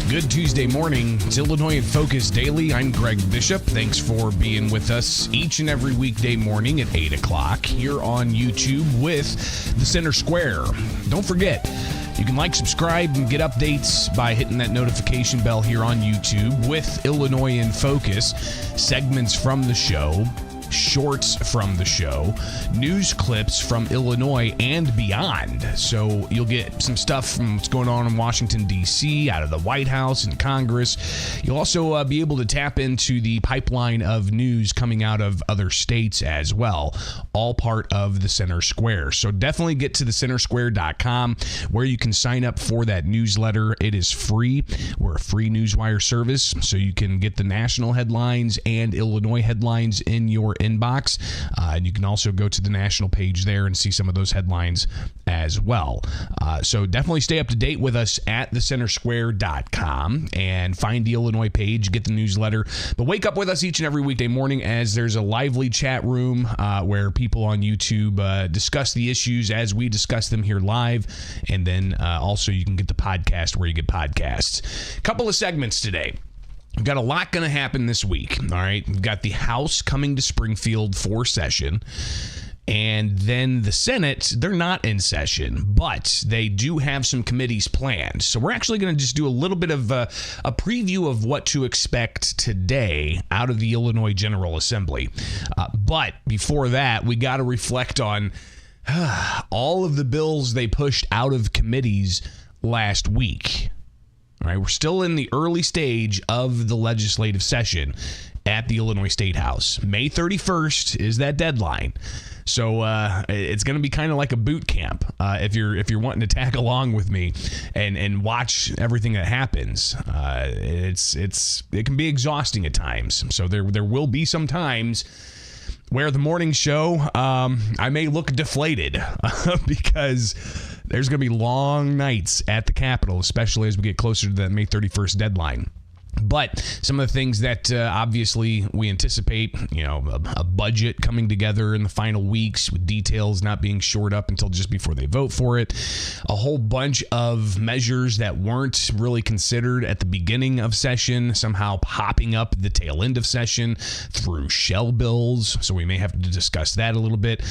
Good Tuesday morning. It's Illinois in Focus Daily. I'm Greg Bishop. Thanks for being with us each and every weekday morning at 8 o'clock here on YouTube with The Center Square. Don't forget, you can like, subscribe, and get updates by hitting that notification bell here on YouTube with Illinois in Focus, segments from the show, shorts from the show, news clips from Illinois and beyond. So you'll get some stuff from what's going on in Washington, D.C., out of the White House and Congress. You'll also be able to tap into the pipeline of news coming out of other states as well, all part of the Center Square. So definitely get to thecentersquare.com where you can sign up for that newsletter. It is free. We're a free newswire service, so you can get the national headlines and Illinois headlines in your inbox. And you can also go to the national page there and see some of those headlines as well. So definitely stay up to date with us at thecentersquare.com and find the Illinois page, get the newsletter. But wake up with us each and every weekday morning as there's a lively chat room where people on YouTube discuss the issues as we discuss them here live. And then also you can get the podcast where you get podcasts. Couple of segments today. We've got a lot going to happen this week, all right? We've got the House coming to Springfield for session, and then the Senate, they're not in session, but they do have some committees planned. So we're actually going to just do a little bit of a preview of what to expect today out of the Illinois General Assembly. But before that, we got to reflect on all of the bills they pushed out of committees last week. All right, we're still in the early stage of the legislative session at the Illinois State House. May 31st is that deadline. So it's going to be kind of like a boot camp if you're wanting to tag along with me and watch everything that happens. It can be exhausting at times. So there will be some times where the morning show, I may look deflated because there's going to be long nights at the Capitol, especially as we get closer to that May 31st deadline. But some of the things that obviously we anticipate, a budget coming together in the final weeks with details not being shored up until just before they vote for it. A whole bunch of measures that weren't really considered at the beginning of session, somehow popping up at the tail end of session through shell bills. So we may have to discuss that a little bit.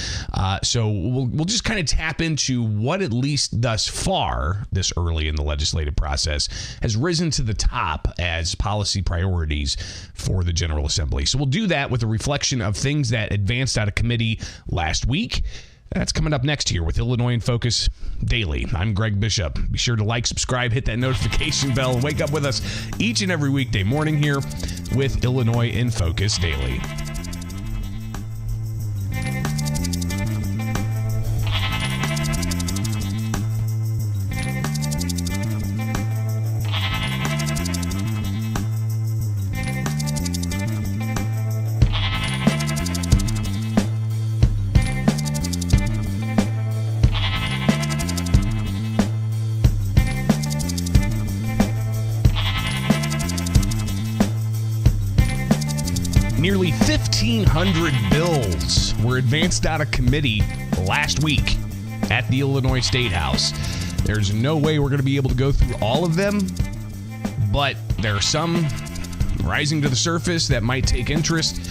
So we'll just kind of tap into what, at least thus far, this early in the legislative process, has risen to the top as policy priorities for the General Assembly. So we'll do that with a reflection of things that advanced out of committee last week. That's coming up next here with Illinois in Focus Daily. I'm Greg Bishop. Be sure to like, subscribe, hit that notification bell, and wake up with us each and every weekday morning here with Illinois in Focus Daily. Nearly 1,500 bills were advanced out of committee last week at the Illinois State House. There's no way we're going to be able to go through all of them, but there are some rising to the surface that might take interest.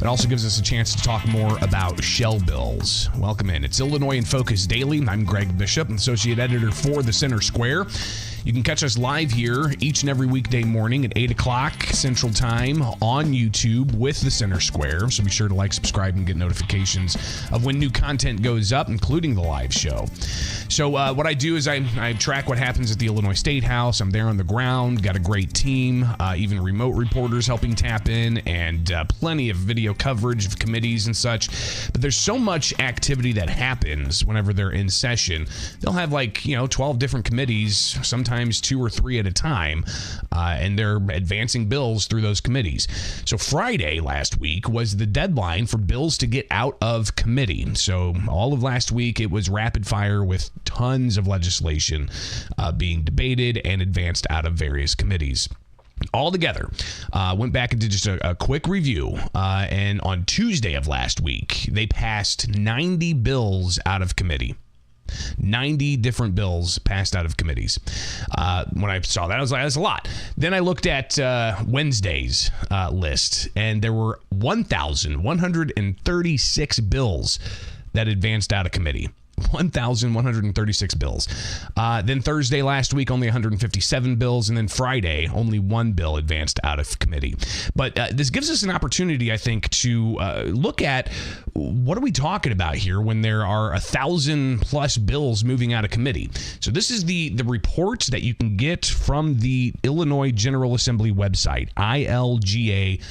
It also gives us a chance to talk more about shell bills. Welcome in. It's Illinois in Focus Daily. I'm Greg Bishop, Associate Editor for The Center Square. You can catch us live here each and every weekday morning at 8 o'clock Central Time on YouTube with the Center Square. So be sure to like, subscribe, and get notifications of when new content goes up, including the live show. So what I do is I track what happens at the Illinois State House. I'm there on the ground, got a great team, even remote reporters helping tap in, and plenty of video coverage of committees and such. But there's so much activity that happens whenever they're in session. They'll have 12 different committees, sometimes 2 or 3 at a time, and they're advancing bills through those committees. So Friday last week was the deadline for bills to get out of committee. So all of last week it was rapid fire with tons of legislation being debated and advanced out of various committees. All together, went back and did just a quick review, and on Tuesday of last week, they passed 90 bills out of committee. 90 different bills passed out of committees. When I saw that, I was like, that's a lot. Then I looked at Wednesday's list, and there were 1,136 bills that advanced out of committee. 1,136 bills. Then Thursday last week, only 157 bills. And then Friday, only 1 bill advanced out of committee. But this gives us an opportunity, I think, to look at what are we talking about here when there are 1,000+ bills moving out of committee. So this is the report that you can get from the Illinois General Assembly website, ilga.gov.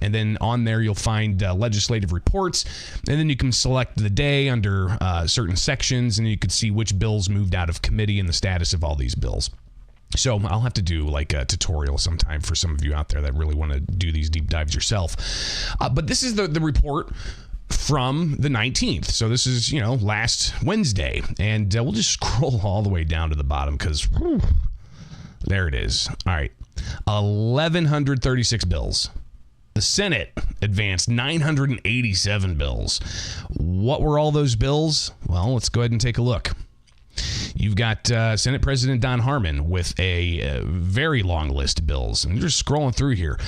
And then on there, you'll find legislative reports. And then you can select the day under certain sections, and you could see which bills moved out of committee and the status of all these bills. So I'll have to do like a tutorial sometime for some of you out there that really want to do these deep dives yourself. But this is the report from the 19th. So this is, last Wednesday. And we'll just scroll all the way down to the bottom because there it is. All right. 1,136 bills. The Senate advanced 987 bills. What were all those bills? Well, let's go ahead and take a look. You've got Senate President Don Harmon with a very long list of bills. And you're just scrolling through here.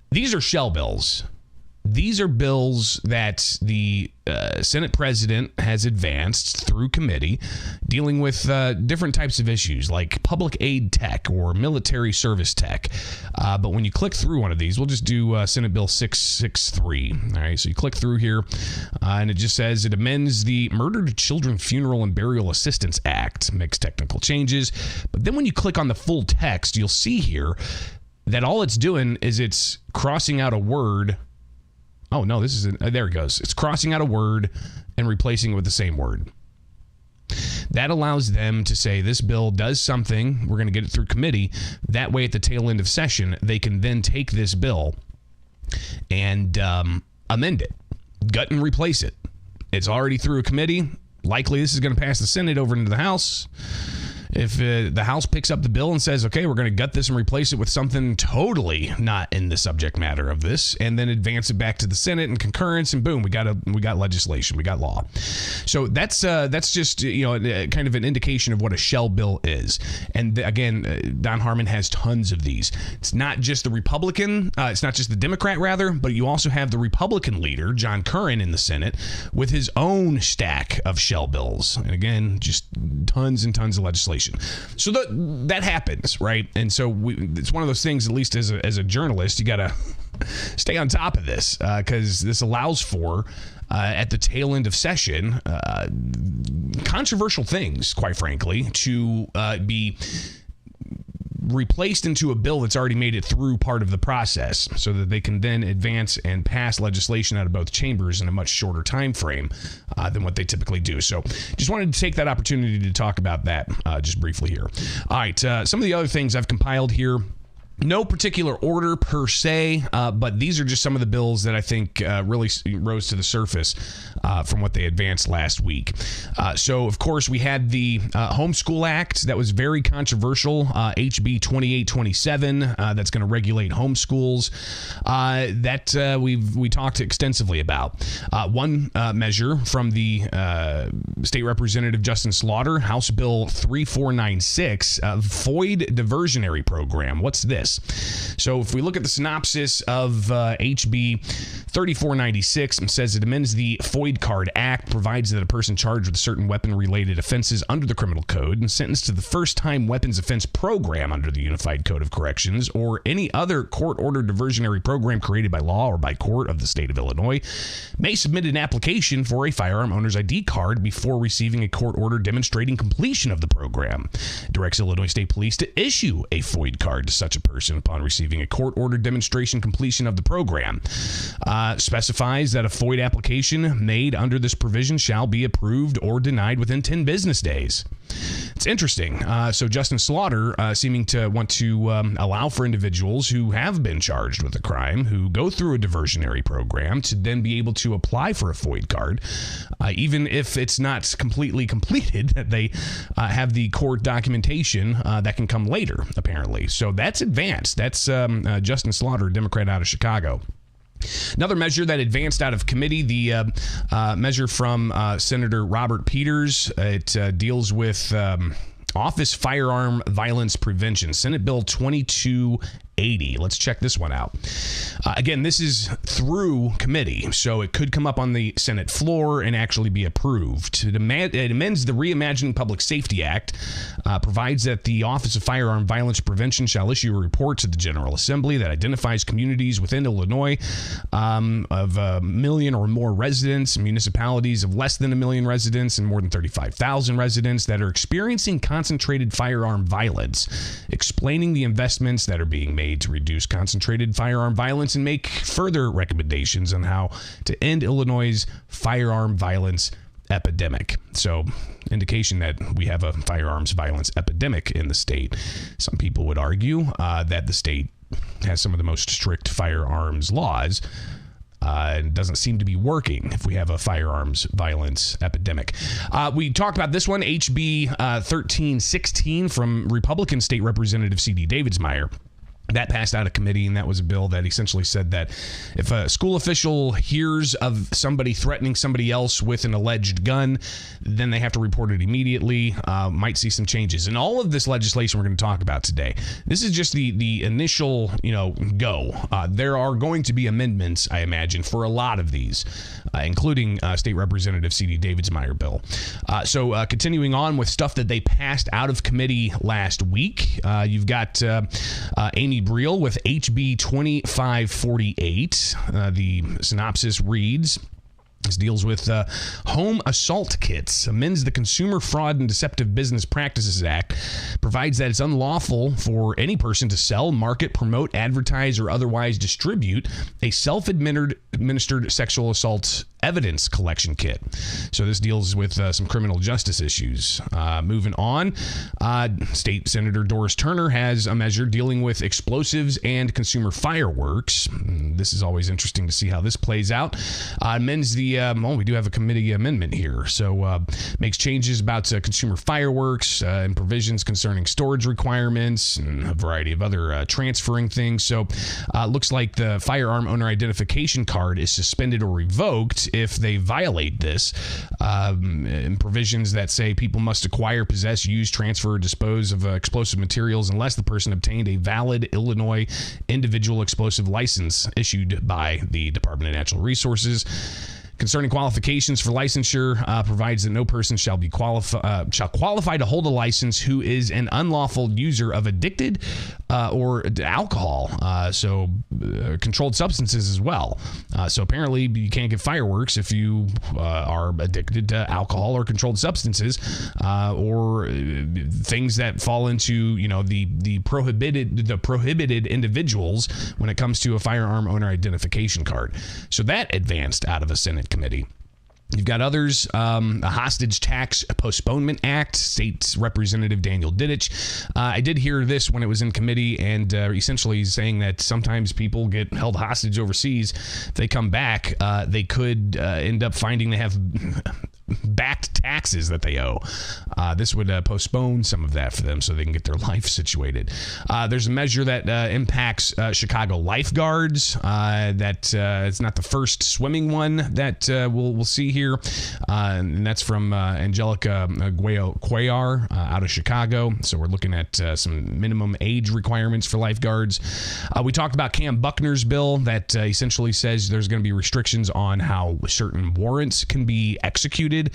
These are shell bills. These are bills that the Senate President has advanced through committee dealing with different types of issues like public aid tech or military service tech. But when you click through one of these, we'll just do Senate Bill 663. All right, so you click through here and it just says it amends the Murdered Children Funeral and Burial Assistance Act, makes technical changes. But then when you click on the full text, you'll see here that all it's doing is it's crossing out a word. Oh, no, this is there it goes. It's crossing out a word and replacing it with the same word. That allows them to say this bill does something. We're going to get it through committee. That way, at the tail end of session, they can then take this bill and amend it, gut and replace it. It's already through a committee. Likely, this is going to pass the Senate over into the House. If the House picks up the bill and says, okay, we're going to gut this and replace it with something totally not in the subject matter of this, and then advance it back to the Senate and concurrence, and boom, we got legislation, we got law. So that's just kind of an indication of what a shell bill is. And again, Don Harmon has tons of these. It's not just the Republican, it's not just the Democrat rather, but you also have the Republican leader, John Curran, in the Senate with his own stack of shell bills. And again, just tons and tons of legislation. So that happens, right? And so it's one of those things, at least as a journalist, you got to stay on top of this because this allows for, at the tail end of session, controversial things, quite frankly, to be replaced into a bill that's already made it through part of the process so that they can then advance and pass legislation out of both chambers in a much shorter time frame than what they typically do. So just wanted to take that opportunity to talk about that just briefly here. All right, some of the other things I've compiled here. No particular order per se, but these are just some of the bills that I think really rose to the surface from what they advanced last week. So, of course, we had the Homeschool Act that was very controversial, HB 2827, that's going to regulate homeschools, that we talked extensively about. One measure from the State Representative Justin Slaughter, House Bill 3496, Void Diversionary Program. What's this? this. So if we look at the synopsis of HB 3496, it says it amends the FOID Card Act, provides that a person charged with certain weapon-related offenses under the criminal code and sentenced to the first-time weapons offense program under the Unified Code of Corrections or any other court-ordered diversionary program created by law or by court of the state of Illinois may submit an application for a firearm owner's ID card before receiving a court order demonstrating completion of the program. It directs Illinois State Police to issue a FOID card to such a person upon receiving a court order demonstration completion of the program. Specifies that a FOID application made under this provision shall be approved or denied within 10 business days. It's interesting. So Justin Slaughter seeming to want to allow for individuals who have been charged with a crime, who go through a diversionary program, to then be able to apply for a FOID card, even if it's not completely completed, that they have the court documentation that can come later, apparently. So that's advanced. That's Justin Slaughter, Democrat out of Chicago. Another measure that advanced out of committee, the measure from Senator Robert Peters. It deals with office firearm violence prevention, Senate Bill 2280. Let's check this one out. Again, this is through committee, so it could come up on the Senate floor and actually be approved. It amends the Reimagining Public Safety Act, provides that the Office of Firearm Violence Prevention shall issue a report to the General Assembly that identifies communities within Illinois of 1 million or more residents, municipalities of less than 1 million residents, and more than 35,000 residents that are experiencing concentrated firearm violence, explaining the investments that are being made to reduce concentrated firearm violence and make further recommendations on how to end Illinois' firearm violence epidemic. So, indication that we have a firearms violence epidemic in the state. Some people would argue that the state has some of the most strict firearms laws. It doesn't seem to be working if we have a firearms violence epidemic. We talked about this one, HB 1316 from Republican State Representative C.D. Davidsmeyer. That passed out of committee, and that was a bill that essentially said that if a school official hears of somebody threatening somebody else with an alleged gun, then they have to report it immediately. Might see some changes. And all of this legislation we're going to talk about today, this is just the initial, go. There are going to be amendments, I imagine, for a lot of these, including State Representative C.D. Davidsmeyer bill. So continuing on with stuff that they passed out of committee last week, you've got Amy Briel with HB 2548. The synopsis reads, this deals with home assault kits, amends the Consumer Fraud and Deceptive Business Practices Act, provides that it's unlawful for any person to sell, market, promote, advertise, or otherwise distribute a self-administered sexual assault evidence collection kit. So this deals with some criminal justice issues. Moving on, State Senator Doris Turner has a measure dealing with explosives and consumer fireworks. This is always interesting to see how this plays out. Amends the, we do have a committee amendment here. So makes changes about consumer fireworks and provisions concerning storage requirements and a variety of other transferring things. So looks like the firearm owner identification card is suspended or revoked if they violate this, and provisions that say people must acquire, possess, use, transfer, or dispose of explosive materials unless the person obtained a valid Illinois individual explosive license issued by the Department of Natural Resources. Concerning qualifications for licensure, provides that no person shall qualify to hold a license who is an unlawful user of addicted or alcohol, so controlled substances as well. So apparently you can't get fireworks if you are addicted to alcohol or controlled substances, or things that fall into the prohibited individuals when it comes to a firearm owner identification card. So that advanced out of a Senate committee. You've got others, a Hostage Tax Postponement Act, State Representative Daniel Didich. I did hear this when it was in committee, and essentially saying that sometimes people get held hostage overseas. If they come back, they could end up finding they have backed taxes that they owe. This would postpone some of that for them so they can get their life situated. There's a measure that impacts Chicago lifeguards. It's not the first swimming one that we'll see here, and that's from Angelica Cuellar out of Chicago. So we're looking at some minimum age requirements for lifeguards. We talked about Cam Buckner's bill that essentially says there's going to be restrictions on how certain warrants can be executed.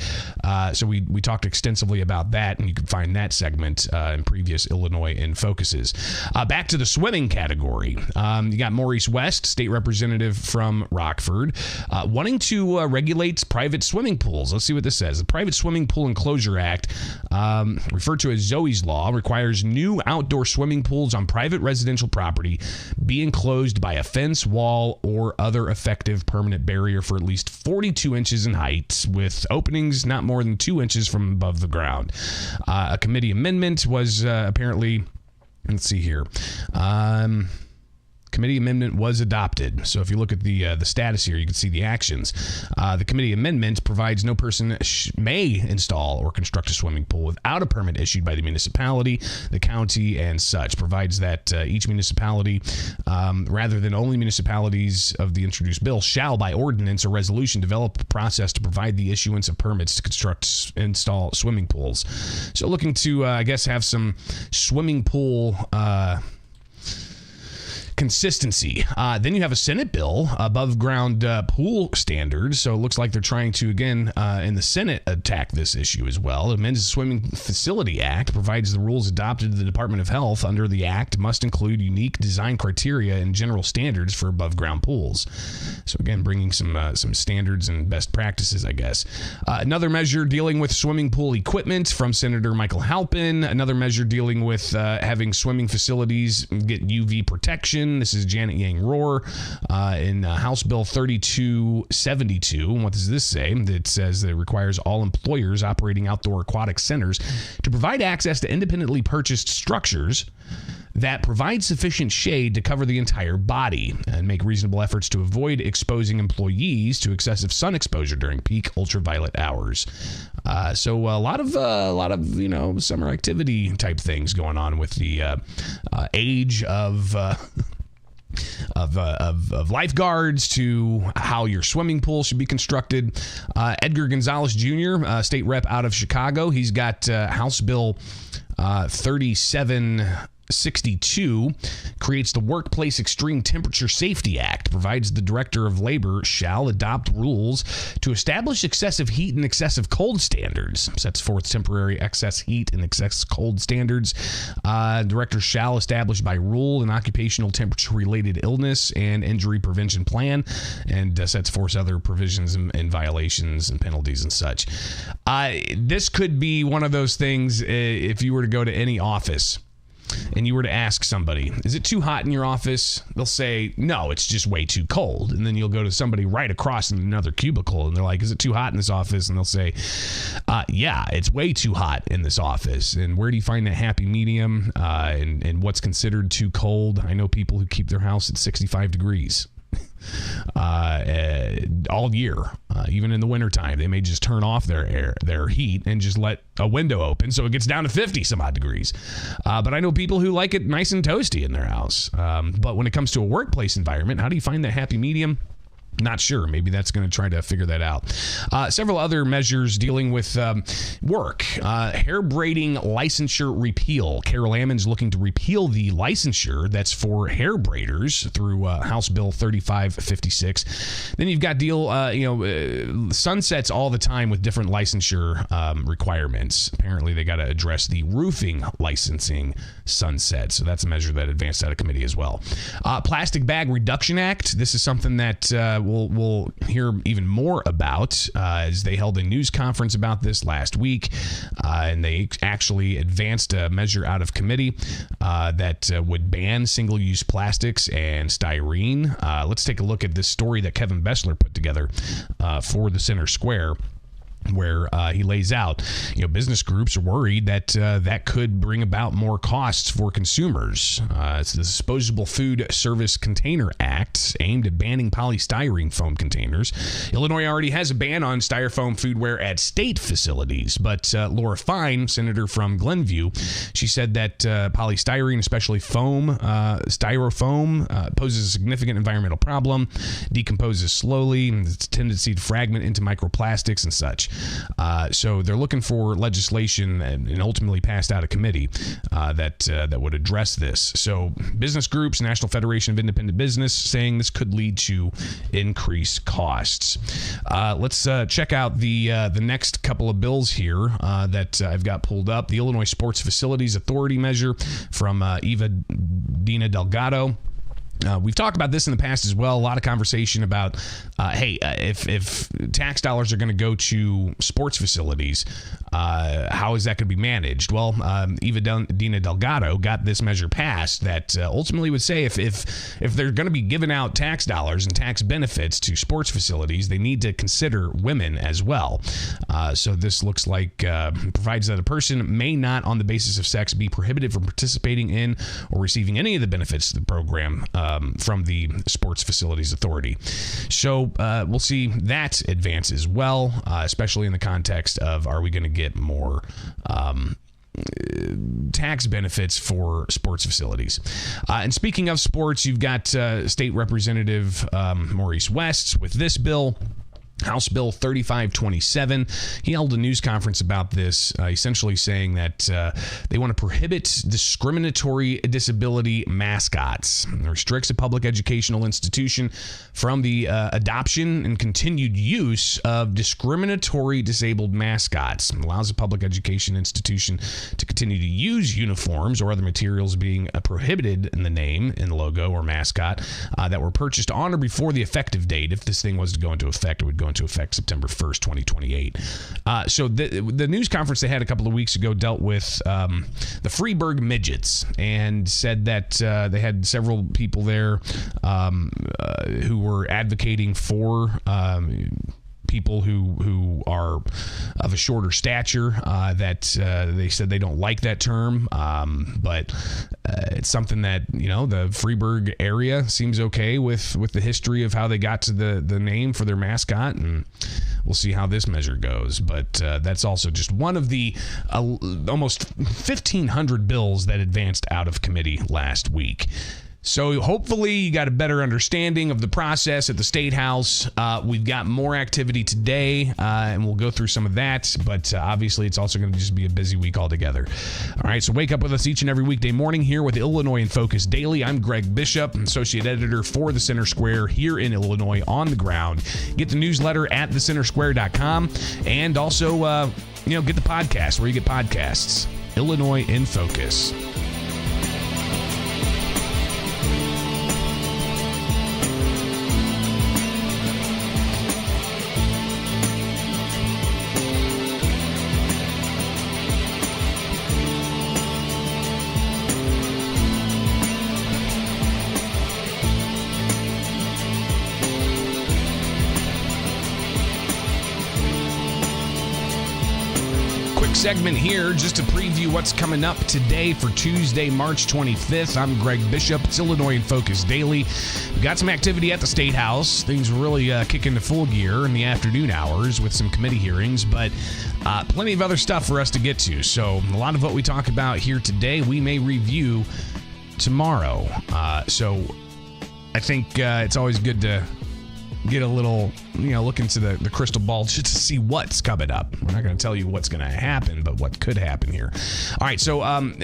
So we talked extensively about that, and you can find that segment in previous Illinois in Focuses. Back to the swimming category. You got Maurice West, state representative from Rockford, wanting to regulate private swimming pools. Let's see what this says. The Private Swimming Pool Enclosure Act, referred to as Zoe's Law, requires new outdoor swimming pools on private residential property be enclosed by a fence, wall, or other effective permanent barrier for at least 42 inches in height, with openings not more than 2 inches from above the ground. A committee amendment was apparently, let's see here. Committee amendment was adopted. So if you look at the status here, you can see the actions. The committee amendment provides no person may install or construct a swimming pool without a permit issued by the municipality, the county, and such. Provides that each municipality, rather than only municipalities of the introduced bill, shall by ordinance or resolution develop a process to provide the issuance of permits to install swimming pools. So looking to, I guess, have some swimming pool consistency. Then you have a Senate bill, above ground pool standards. So it looks like they're trying to, again, in the Senate, attack this issue as well. It amends the Swimming Facility Act, provides the rules adopted to the Department of Health under the act must include unique design criteria and general standards for above ground pools. So again, bringing some standards and best practices, I guess. Another measure dealing with swimming pool equipment from Senator Michael Halpin. Another measure dealing with having swimming facilities get UV protection. This is Janet Yang Rohr in House Bill 3272. What does this say? It says that it requires all employers operating outdoor aquatic centers to provide access to independently purchased structures that provide sufficient shade to cover the entire body and make reasonable efforts to avoid exposing employees to excessive sun exposure during peak ultraviolet hours. So a lot of summer activity type things going on with the age of lifeguards to how your swimming pool should be constructed. Edgar Gonzalez Jr., state rep out of Chicago, he's got House Bill 3762, creates the Workplace Extreme Temperature Safety Act, provides the Director of Labor shall adopt rules to establish excessive heat and excessive cold standards, sets forth temporary excess heat and excess cold standards. Director shall establish by rule an occupational temperature-related illness and injury prevention plan, and sets forth other provisions and violations and penalties and such. This could be one of those things, if you were to go to any office and you were to ask somebody, is it too hot in your office? They'll say, no, it's just way too cold. And then you'll go to somebody right across in another cubicle and they're like, is it too hot in this office? And they'll say, yeah, it's way too hot in this office. And where do you find that happy medium and what's considered too cold? I know people who keep their house at 65 degrees. All year, even in the wintertime. They may just turn off their heat and just let a window open so it gets down to 50 some odd degrees. But I know people who like it nice and toasty in their house. But when it comes to a workplace environment, how do you find that happy medium? Not sure. Maybe that's going to try to figure that out. Several other measures dealing with work. Hair braiding licensure repeal. Carol Ammons looking to repeal the licensure that's for hair braiders through House Bill 3556. Then you've got sunsets all the time with different licensure requirements. Apparently, they got to address the roofing licensing sunset. So that's a measure that advanced out of committee as well. Plastic Bag Reduction Act. This is something that we'll hear even more about as they held a news conference about this last week, and they actually advanced a measure out of committee that would ban single-use plastics and styrene. Let's take a look at this story that Kevin Bessler put together for the Center Square. where he lays out, business groups are worried that that could bring about more costs for consumers. It's the Disposable Food Service Container Act aimed at banning polystyrene foam containers. Illinois already has a ban on styrofoam foodware at state facilities, but Laura Fine, senator from Glenview, she said that polystyrene, especially styrofoam, poses a significant environmental problem, decomposes slowly, and its tendency to fragment into microplastics and such. So they're looking for legislation and ultimately passed out of committee that would address this. So business groups, National Federation of Independent Business, saying this could lead to increased costs. Let's check out the next couple of bills here that I've got pulled up. The Illinois Sports Facilities Authority measure from Eva Dina Delgado. We've talked about this in the past as well. A lot of conversation about, if tax dollars are going to go to sports facilities, how is that going to be managed? Well, Eva Dina Delgado got this measure passed that ultimately would say if they're going to be giving out tax dollars and tax benefits to sports facilities, they need to consider women as well. So this looks like provides that a person may not, on the basis of sex, be prohibited from participating in or receiving any of the benefits of the program from the Sports Facilities Authority. So we'll see that advance as well, especially in the context of, are we going to get more tax benefits for sports facilities? And speaking of sports, you've got State Representative Maurice West with this bill, House Bill 3527. He held a news conference about this, essentially saying that they want to prohibit discriminatory disability mascots. It restricts a public educational institution from the adoption and continued use of discriminatory disabled mascots. It allows a public education institution to continue to use uniforms or other materials being prohibited in the name, in the logo, or mascot that were purchased on or before the effective date. If this thing was to go into effect, it would go into effect September 1st, 2028. So the news conference they had a couple of weeks ago dealt with the Freeburg Midgets and said that they had several people there who were advocating for people who are of a shorter stature, that they said they don't like that term, but it's something that, the Freeburg area seems okay with the history of how they got to the name for their mascot, and we'll see how this measure goes. But that's also just one of the almost 1,500 bills that advanced out of committee last week. So hopefully you got a better understanding of the process at the State House. We've got more activity today, and we'll go through some of that. But obviously, it's also going to just be a busy week altogether. All right, so wake up with us each and every weekday morning here with Illinois in Focus Daily. I'm Greg Bishop, associate editor for the Center Square here in Illinois on the ground. Get the newsletter at thecentersquare.com, and also, get the podcast where you get podcasts. Illinois in Focus. Segment here just to preview what's coming up today for Tuesday, March 25th. I'm Greg Bishop. It's Illinois in Focus Daily. We've got some activity at the State House. Things really kick into full gear in the afternoon hours with some committee hearings, but plenty of other stuff for us to get to. So a lot of what we talk about here today, we may review tomorrow. So I think it's always good to get a little, look into the crystal ball just to see what's coming up. We're not going to tell you what's going to happen, but what could happen here. All right, so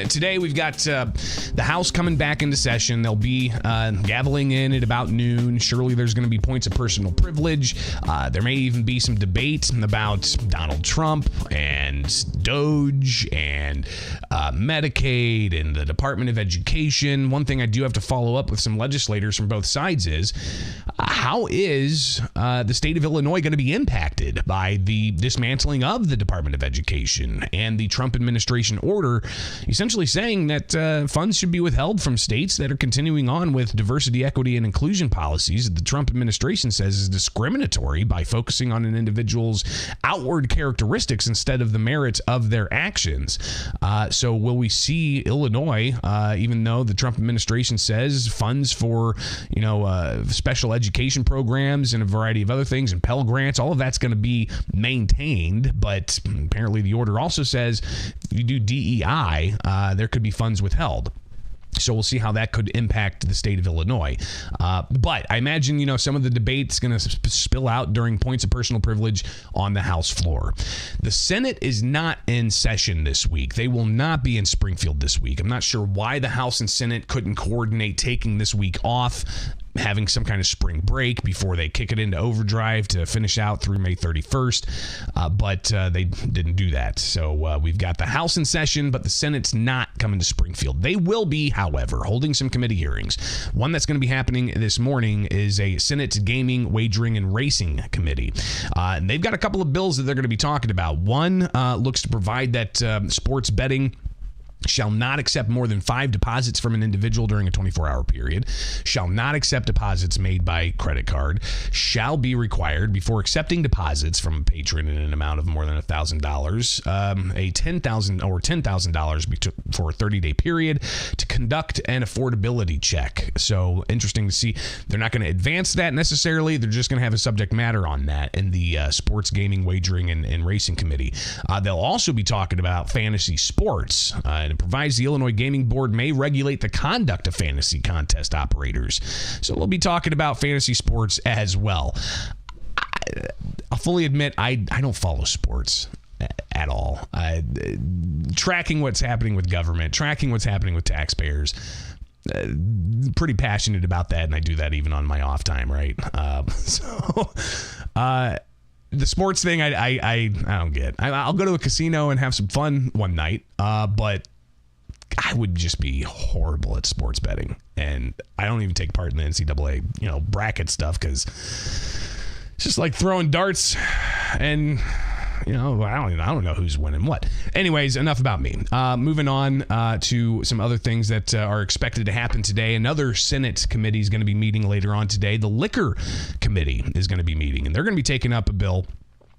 today we've got the House coming back into session. They'll be gaveling in at about noon. Surely there's going to be points of personal privilege. There may even be some debate about Donald Trump and Doge and Medicaid and the Department of Education. One thing I do have to follow up with some legislators from both sides is, how is is the state of Illinois going to be impacted by the dismantling of the Department of Education and the Trump administration order essentially saying that funds should be withheld from states that are continuing on with diversity, equity, and inclusion policies that the Trump administration says is discriminatory by focusing on an individual's outward characteristics instead of the merits of their actions. So will we see Illinois, even though the Trump administration says funds for, special education programs and a variety of other things and Pell Grants, all of that's going to be maintained, but apparently the order also says if you do DEI, there could be funds withheld. So we'll see how that could impact the state of Illinois. But I imagine, some of the debate's going to spill out during points of personal privilege on the House floor. The Senate is not in session this week. They will not be in Springfield this week. I'm not sure why the House and Senate couldn't coordinate taking this week off, having some kind of spring break before they kick it into overdrive to finish out through May 31st. But they didn't do that. So we've got the House in session, but the Senate's not coming to Springfield. They will be, however, holding some committee hearings. One that's going to be happening this morning is a Senate Gaming, Wagering, and Racing Committee. And they've got a couple of bills that they're going to be talking about. One looks to provide that sports betting shall not accept more than 5 deposits from an individual during a 24-hour period, shall not accept deposits made by credit card, shall be required before accepting deposits from a patron in an amount of more than $1,000, a $10,000 for a 30-day period to conduct an affordability check. So interesting to see. They're not going to advance that necessarily. They're just going to have a subject matter on that in the Sports Gaming, Wagering, and Racing Committee. They'll also be talking about fantasy sports, and it provides the Illinois Gaming Board may regulate the conduct of fantasy contest operators. So we'll be talking about fantasy sports as well. I'll fully admit I don't follow sports at all. Tracking what's happening with government, tracking what's happening with taxpayers, pretty passionate about that, and I do that even on my off time, right? The sports thing, I don't get. I'll go to a casino and have some fun one night, but I would just be horrible at sports betting, and I don't even take part in the NCAA, bracket stuff because it's just like throwing darts, and I don't know who's winning what. Anyways, enough about me. Moving on to some other things that are expected to happen today. Another Senate committee is going to be meeting later on today. The Liquor Committee is going to be meeting, and they're going to be taking up a bill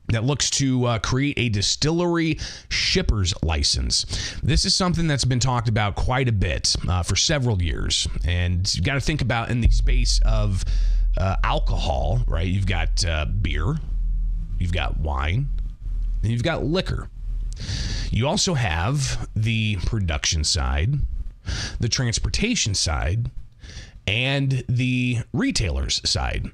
that looks to create a distillery shipper's license. This is something that's been talked about quite a bit for several years. And you've got to think about in the space of alcohol, right? You've got beer, you've got wine, and you've got liquor. You also have the production side, the transportation side, and the retailer's side.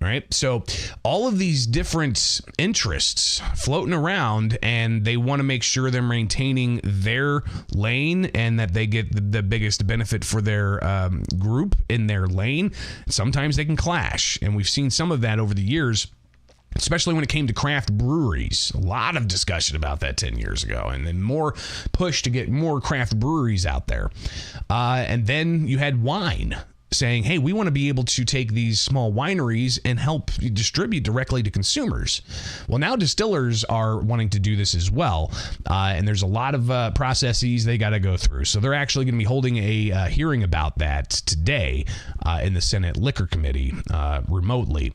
All right. So all of these different interests floating around, and they want to make sure they're maintaining their lane and that they get the biggest benefit for their group in their lane. Sometimes they can clash. And we've seen some of that over the years, especially when it came to craft breweries. A lot of discussion about that 10 years ago, and then more push to get more craft breweries out there. And then you had wine, saying, hey, we want to be able to take these small wineries and help distribute directly to consumers. Well, now distillers are wanting to do this as well. And there's a lot of processes they got to go through. So they're actually going to be holding a hearing about that today in the Senate Liquor Committee remotely.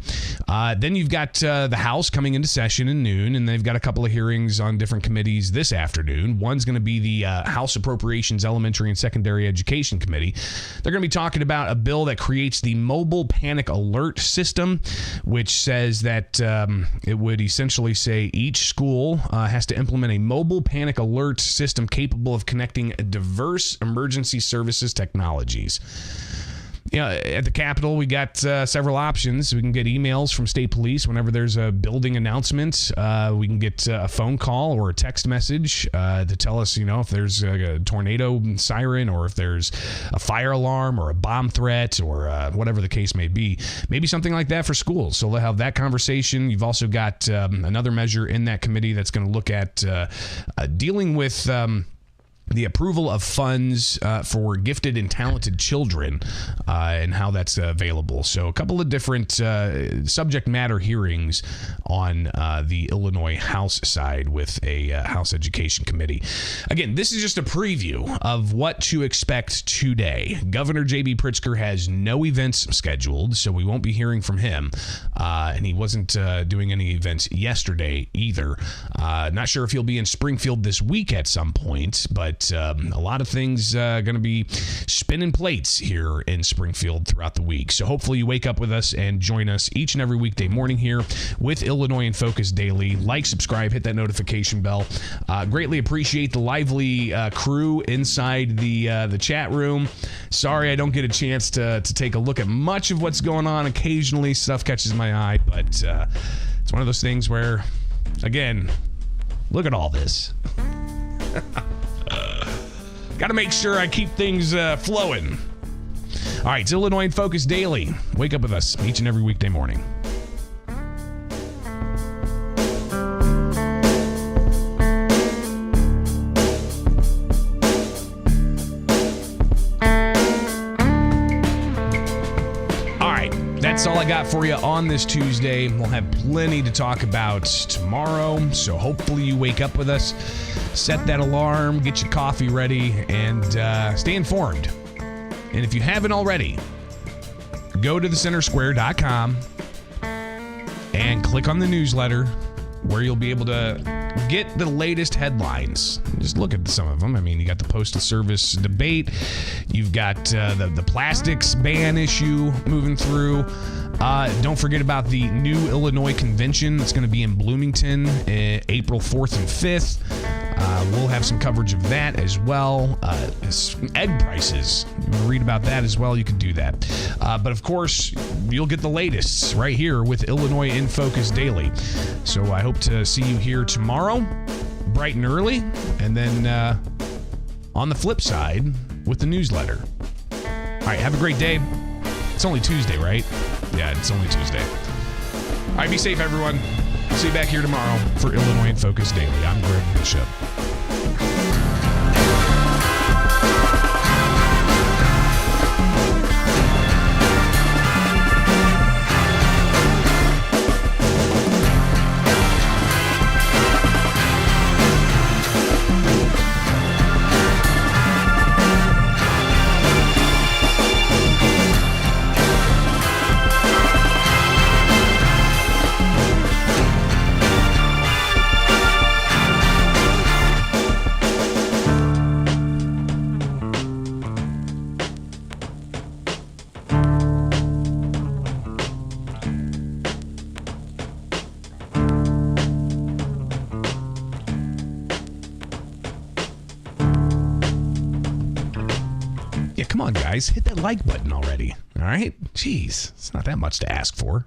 Then you've got the House coming into session at noon, and they've got a couple of hearings on different committees this afternoon. One's going to be the House Appropriations Elementary and Secondary Education Committee. They're going to be talking about a bill that creates the mobile panic alert system, which says that it would essentially say each school has to implement a mobile panic alert system capable of connecting diverse emergency services technologies. At the Capitol, we got several options. We can get emails from state police whenever there's a building announcement. We can get a phone call or a text message to tell us, if there's a tornado siren or if there's a fire alarm or a bomb threat or whatever the case may be. Maybe something like that for schools. So they'll have that conversation. You've also got another measure in that committee that's going to look at dealing with the approval of funds for gifted and talented children and how that's available. So a couple of different subject matter hearings on the Illinois House side with a House Education Committee. Again, this is just a preview of what to expect today. Governor J.B. Pritzker has no events scheduled, so we won't be hearing from him. And he wasn't doing any events yesterday either. Not sure if he'll be in Springfield this week at some point, but a lot of things going to be spinning plates here in Springfield throughout the week. So hopefully you wake up with us and join us each and every weekday morning here with Illinois in Focus Daily. Like, subscribe, hit that notification bell. Greatly appreciate the lively crew inside the chat room. Sorry I don't get a chance to take a look at much of what's going on. Occasionally stuff catches my eye, but it's one of those things where, again, look at all this. Got to make sure I keep things flowing. All right, it's Illinois in Focus Daily. Wake up with us each and every weekday morning. That's all I got for you on this Tuesday. We'll have plenty to talk about tomorrow, so hopefully you wake up with us, set that alarm, get your coffee ready, and stay informed. And if you haven't already, go to thecentersquare.com and click on the newsletter where you'll be able to get the latest headlines. Just look at some of them. I mean, you got the Postal Service debate. You've got the plastics ban issue moving through. Don't forget about the new Illinois convention that's going to be in Bloomington April 4th and 5th. We'll have some coverage of that as well. Egg prices. You want to read about that as well, you can do that. But of course, you'll get the latest right here with Illinois in Focus Daily. So I hope to see you here tomorrow, bright and early, and then on the flip side with the newsletter. All right, have a great day. It's only Tuesday, right? Yeah, it's only Tuesday. All right, be safe, everyone. See you back here tomorrow for Illinois in Focus Daily. I'm Greg Bishop. Come on, guys, hit that like button already. All right? Jeez, it's not that much to ask for.